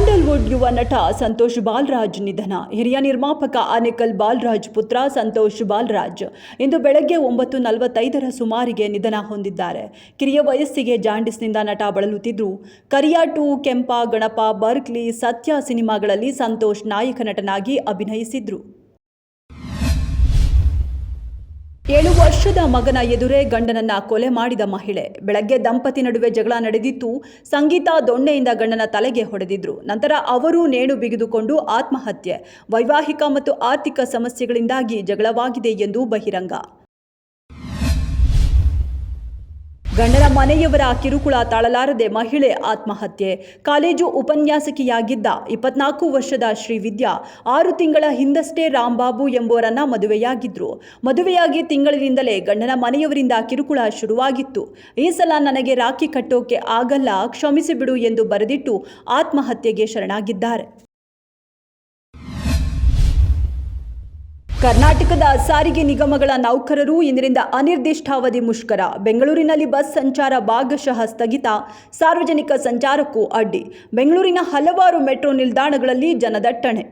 Sandalwood ಯುವ ನಟ ಸಂತೋಷ್ ಬಾಲರಾಜ್ ನಿಧನ. ಹಿರಿಯ ನಿರ್ಮಾಪಕ ಆನೇಕಲ್ ಬಾಲರಾಜ್ ಪುತ್ರ ಸಂತೋಷ್ ಬಾಲರಾಜ್ ಇಂದು ಬೆಳಗ್ಗೆ 9:45 ಸುಮಾರಿಗೆ ನಿಧನ ಹೊಂದಿದ್ದಾರೆ. ಕಿರಿಯ ವಯಸ್ಸಿಗೆ ಜಾಂಡಿಸ್ನಿಂದ ನಟ ಬಳಲುತ್ತಿದ್ರು. ಕರಿಯ 2, ಕೆಂಪ, ಗಣಪ, ಬರ್ಕ್ಲಿ, ಸತ್ಯ ಸಿನಿಮಾಗಳಲ್ಲಿ ಸಂತೋಷ್ ನಾಯಕ ನಟನಾಗಿ ಅಭಿನಯಿಸಿದ್ರು. 7 ವರ್ಷದ ಮಗನ ಎದುರೇ ಗಂಡನನ್ನ ಕೊಲೆ ಮಾಡಿದ ಮಹಿಳೆ. ಬೆಳಗ್ಗೆ ದಂಪತಿ ನಡುವೆ ಜಗಳ ನಡೆದಿತ್ತು. ಸಂಗೀತ ದೊಣ್ಣೆಯಿಂದ ಗಂಡನ ತಲೆಗೆ ಹೊಡೆದಿದ್ರು. ನಂತರ ಅವರು ನೇಣು ಬಿಗಿದುಕೊಂಡು ಆತ್ಮಹತ್ಯೆ. ವೈವಾಹಿಕ ಮತ್ತು ಆರ್ಥಿಕ ಸಮಸ್ಯೆಗಳಿಂದಾಗಿ ಜಗಳವಾಗಿದೆ ಎಂದು ಬಹಿರಂಗ. ಗಂಡನ ಮನೆಯವರ ಕಿರುಕುಳ ತಾಳಲಾರದೆ ಮಹಿಳೆ ಆತ್ಮಹತ್ಯೆ. ಕಾಲೇಜು ಉಪನ್ಯಾಸಕಿಯಾಗಿದ್ದ 24 ವರ್ಷದ ಶ್ರೀವಿದ್ಯಾ 6 ತಿಂಗಳ ಹಿಂದಷ್ಟೇ ರಾಂಬಾಬು ಎಂಬುವರನ್ನ ಮದುವೆಯಾಗಿದ್ರು. ಮದುವೆಯಾಗಿ ತಿಂಗಳಿನಿಂದಲೇ ಗಂಡನ ಮನೆಯವರಿಂದ ಕಿರುಕುಳ ಶುರುವಾಗಿತ್ತು. ಈ ಸಲ ನನಗೆ ರಾಖಿ ಕಟ್ಟೋಕೆ ಆಗಲ್ಲ, ಕ್ಷಮಿಸಿಬಿಡು ಎಂದು ಬರೆದಿಟ್ಟು ಆತ್ಮಹತ್ಯೆಗೆ ಶರಣಾಗಿದ್ದಾರೆ. ಕರ್ನಾಟಕದ ಸಾರಿಗೆ ನಿಗಮಗಳ ನೌಕರರು ಇಂದಿನಿಂದ ಅನಿರ್ದಿಷ್ಟಾವಧಿ ಮುಷ್ಕರ. ಬೆಂಗಳೂರಿನಲ್ಲಿ ಬಸ್ ಸಂಚಾರ ಭಾಗಶಃ ಸ್ಥಗಿತ, ಸಾರ್ವಜನಿಕ ಸಂಚಾರಕ್ಕೂ ಅಡ್ಡಿ. ಬೆಂಗಳೂರಿನ ಹಲವಾರು ಮೆಟ್ರೋ ನಿಲ್ದಾಣಗಳಲ್ಲಿ ಜನದಟ್ಟಣೆ.